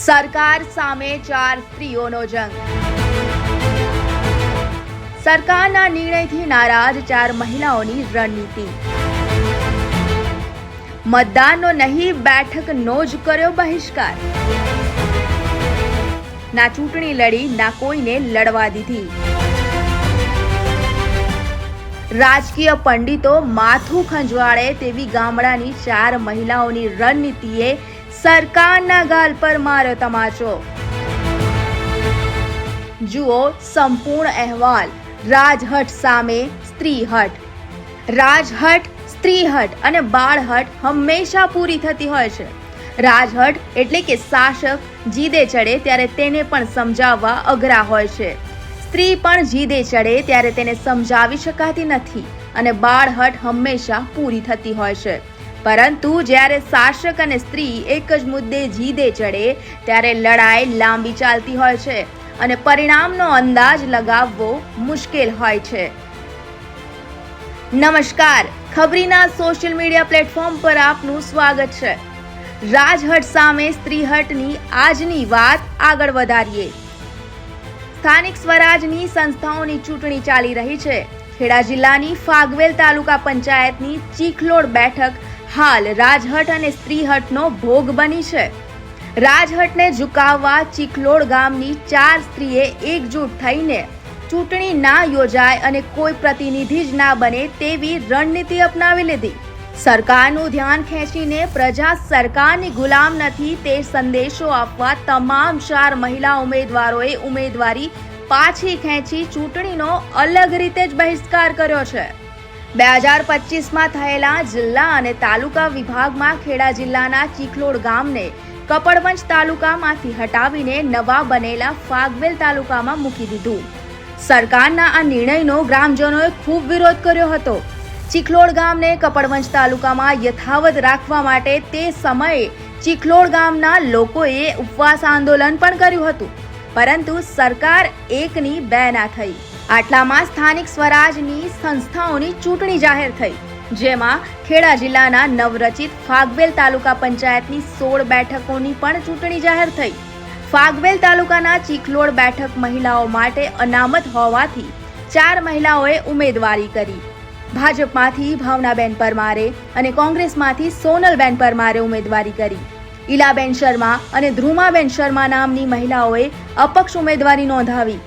સરકાર સામે 4 સ્ત્રીઓનો જંગ. સરકારના નિર્ણયથી નારાજ 4 મહિલાઓની રણનીતિ. મતદાનનો નહીં, બેઠકનો જ કર્યો બહિષ્કાર. ના ચૂંટણી લડી, ના કોઈને લડવા દીધી. રાજકીય પંડિતો માથું ખંજવાળે તેવી ગામડાની 4 મહિલાઓની રણનીતિએ સરકારના ગાલ પર માર્યો તમાચો. જુઓ સંપૂર્ણ અહેવાલ. રાજહટ સામે સ્ત્રીહટ. રાજહટ, સ્ત્રીહટ અને બાળહટ હંમેશા પૂરી થતી હોય છે. રાજહટ એટલે કે શાસક જીદે ચડે ત્યારે તેને પણ સમજાવવા અઘરા હોય છે. સ્ત્રી પણ જીદે ચડે ત્યારે તેને સમજાવી શકાતી નથી અને બાળહટ હંમેશા પૂરી થતી હોય છે. પરંતુ જ્યારે શાસક અને સ્ત્રી એક જ મુદ્દે જીદે ચડે ત્યારે લડાઈ લાંબી ચાલતી હોય છે અને પરિણામનો અંદાજ લગાવવો મુશ્કેલ હોય છે. નમસ્કાર, ખબરીના સોશિયલ મીડિયા પ્લેટફોર્મ પર આપનું સ્વાગત છે. રાજહટ સામે સ્ત્રીહટની આજની વાત આગળ વધારીએ. સ્થાનિક સ્વરાજની સંસ્થાઓની ચૂંટણી ચાલી રહી છે. ખેડા જિલ્લાની ફાગવેલ તાલુકા પંચાયતની ચીખલોડ બેઠક હાલ રાજહટ અને સ્ત્રીહટનો ભોગ બની છે. રાજહટને ઝુકાવવા ચીખલોડ ગામની 4 સ્ત્રીએ એકજૂટ થઈને ચૂંટણી ના યોજાય અને કોઈ પ્રતિનિધિ જ ના બને તેવી રણનીતિ અપનાવી લીધી. સરકારનું ધ્યાન ખેંચીને પ્રજા સરકારની ગુલામ નથી તે સંદેશો આપવા તમામ 4 મહિલા ઉમેદવારોએ ઉમેદવારી પાછી ખેંચી ચૂંટણીનો અલગ રીતે જ બહિષ્કાર કર્યો છે. 2025માં થયેલા જિલ્લા અને તાલુકા વિભાગમાં ખેડા જિલ્લાના ચીખલોડ ગામને કપડવંજ તાલુકામાંથી હટાવીને નવા બનેલા ફાગવેલ તાલુકામાં મૂકી દીધું. સરકારના આ નિર્ણયનો ગ્રામજનોએ ખૂબ વિરોધ કર્યો હતો. ચીખલોડ ગામને કપડવંજ તાલુકામાં યથાવત રાખવા માટે તે સમયે ચીખલોડ ગામના લોકોએ ઉપવાસ આંદોલન પણ કર્યું હતું, પરંતુ સરકાર એકની બે ના થઈ. આટલામાં સ્થાનિક સ્વરાજની સંસ્થાઓની ચૂંટણી જાહેર થઈ, જેમાં ખેડા જિલ્લાના નવરચિત ફાગવેલ તાલુકા પંચાયતની 16 બેઠકોની પણ ચૂંટણી જાહેર થઈ. ફાગવેલ તાલુકાના ચીખલોડ બેઠક મહિલાઓ માટે અનામત હોવાથી 4 મહિલાઓએ ઉમેદવારી કરી. ભાજપમાંથી ભાવનાબેન પરમારે અને કોંગ્રેસમાંથી સોનલબેન પરમારે ઉમેદવારી કરી. ઈલાબેન શર્મા અને ધ્રુમાબેન શર્મા નામની મહિલાઓએ અપક્ષ ઉમેદવારી નોંધાવી.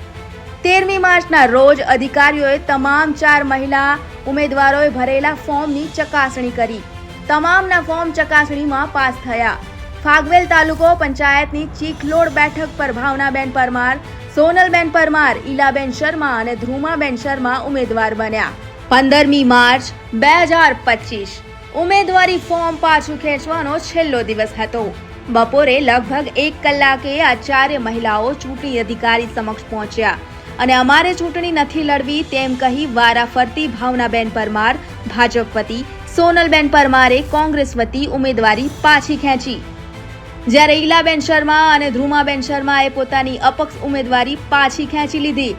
13મી માર્ચના રોજ અધિકારીઓએ તમામ 4 મહિલા ઉમેદવારોએ ભરેલા ફોર્મની ચકાસણી કરી. તમામના ફોર્મ ચકાસણીમાં પાસ થયા. ફાગવેલ તાલુકો પંચાયતની ચીખલોડ બેઠક પર ભાવનાબેન પરમાર, સોનલબેન પરમાર, ઈલાબેન શર્મા અને ધ્રુમાબેન શર્મા ઉમેદવાર બન્યા. 15મી માર્ચ 2025 ઉમેદવારી ફોર્મ પાછું ખેંચવાનો છેલ્લો દિવસ હતો. બપોરે લગભગ 1 કલાકે આ 4 મહિલાઓ ચૂંટણી અધિકારી સમક્ષ પહોંચ્યા અને અમારે ચૂંટણી નથી લડવી તેમ કહી વારાફરતી ભાવનાબેન પરમાર ભાજપ વતી, સોનલબેન પરમારે કોંગ્રેસ વતી ઉમેદવારી પાછી ખેંચી. જ્યારે ઈલાબેન શર્મા અને ધ્રુમાબેન શર્માએ પોતાની અપક્ષ ઉમેદવારી પાછી ખેંચી લીધી.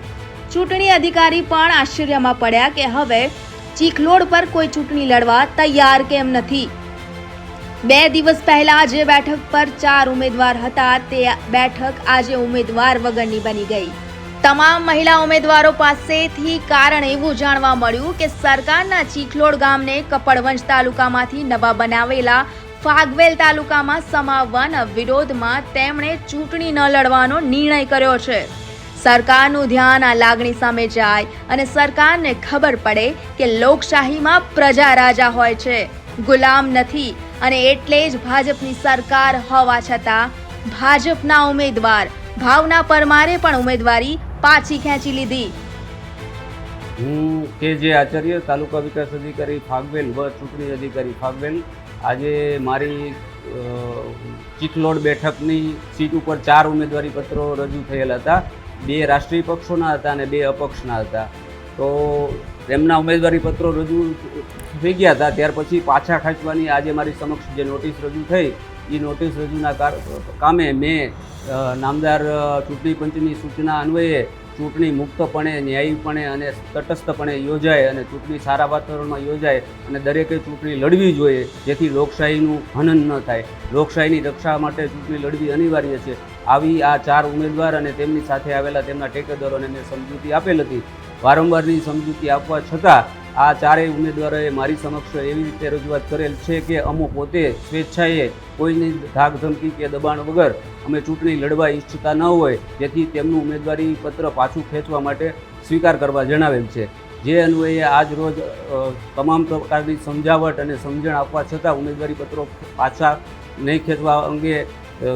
ચૂંટણી અધિકારી પણ આશ્ચર્યમાં પડ્યા કે હવે ચીખલોડ પર કોઈ ચૂંટણી લડવા તૈયાર કેમ નથી. 2 દિવસ પહેલા જે બેઠક પર 4 ઉમેદવાર હતા તે બેઠક આજે ઉમેદવાર વગરની બની ગઈ. તમામ મહિલા ઉમેદવારો પાસેથી કારણ એવું જાણવા મળ્યું કે સરકારના ચીખલોડ ગામને કપડવંજ તાલુકામાંથી નવા બનાવેલા ફાગવેલ તાલુકામાં સમાવવાના વિરોધમાં તેમણે ચૂંટણી ન લડવાનો નિર્ણય કર્યો છે. સરકારનું ધ્યાન આ લાગણી સામે જાય અને સરકારને ખબર પડે કે લોકશાહીમાં પ્રજા રાજા હોય છે, ગુલામ નથી, અને એટલે જ ભાજપની સરકાર હોવા છતાં ભાજપના ઉમેદવાર ભાવના પરમારે પણ ઉમેદવારી પાછી ખેંચી લીધી. હું કે આચાર્ય, તાલુકા વિકાસ અધિકારી ફાગવેલ વ ચૂંટણી અધિકારી ફાગવેલ. આજે મારી ચીખલોડ બેઠકની સીટ ઉપર 4 ઉમેદવારી પત્રો રજૂ થયેલા હતા. 2 રાષ્ટ્રીય પક્ષોના હતા અને 2 અપક્ષના હતા. તો તેમના ઉમેદવારી પત્રો રજૂ થઈ ગયા હતા. ત્યાર પછી પાછા ખેંચવાની આજે મારી સમક્ષ જે નોટિસ રજૂ થઈ એ નોટિસ રજૂના કામે મેં નામદાર ચૂંટણી પંચની સૂચના અન્વયે ચૂંટણી મુક્તપણે ન્યાયીપણે અને તટસ્થપણે યોજાય અને ચૂંટણી સારા વાતાવરણમાં યોજાય અને દરેકે ચૂંટણી લડવી જોઈએ, જેથી લોકશાહીનું હનન ન થાય. લોકશાહીની રક્ષા માટે ચૂંટણી લડવી અનિવાર્ય છે. આવી આ 4 ઉમેદવાર અને તેમની સાથે આવેલા તેમના ટેકેદારોને મેં સમજૂતી આપેલ હતી. વારંવારની સમજૂતી આપવા છતાં આ 4 ઉમેદવારોએ મારી સમક્ષ એવી રીતે રજૂઆત કરેલ છે કે અમો પોતે સ્વેચ્છાએ કોઈની ધાક ધમકી કે દબાણ વગર અમે ચૂંટણી લડવા ઈચ્છતા ન હોય, જેથી તેમનું ઉમેદવારી પત્ર પાછું ખેંચવા માટે સ્વીકાર કરવા જણાવેલ છે. જે અન્વયે આજ રોજ તમામ પ્રકારની સમજાવટ અને સમજણ આપવા છતાં ઉમેદવારી પત્રો પાછા નહીં ખેંચવા અંગે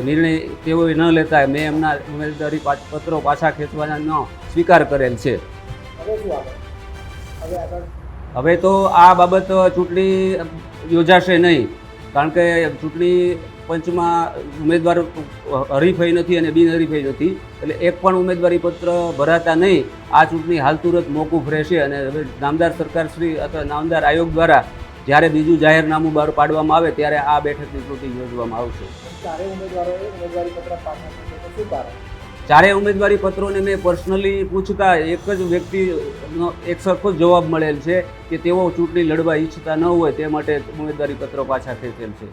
નિર્ણય તેઓએ ન લેતા મેં એમના ઉમેદવારી પત્રો પાછા ખેંચવાના સ્વીકાર કરેલ છે. હવે તો આ બાબત ચૂંટણી યોજાશે નહીં, કારણ કે ચૂંટણી પંચમાં ઉમેદવાર હરીફાઈ નથી અને બિનહરીફાઈ નથી, એટલે એક પણ ઉમેદવારી પત્ર ભરાતા નહીં. આ ચૂંટણી હાલ તુરંત મોકૂફ રહેશે અને હવે નામદાર સરકારશ્રી અથવા નામદાર આયોગ દ્વારા જ્યારે બીજું જાહેરનામું બહાર પાડવામાં આવે ત્યારે આ બેઠકની ચૂંટણી યોજવામાં આવશે. 4 ઉમેદવારી પત્રોને મેં પર્સનલી પૂછતા એક જ વ્યક્તિનો એક સરખો જ જવાબ મળેલ છે કે તેઓ ચૂંટણી લડવા ઈચ્છતા ન હોય તે માટે ઉમેદવારી પત્રો પાછા ખેંચેલ છે.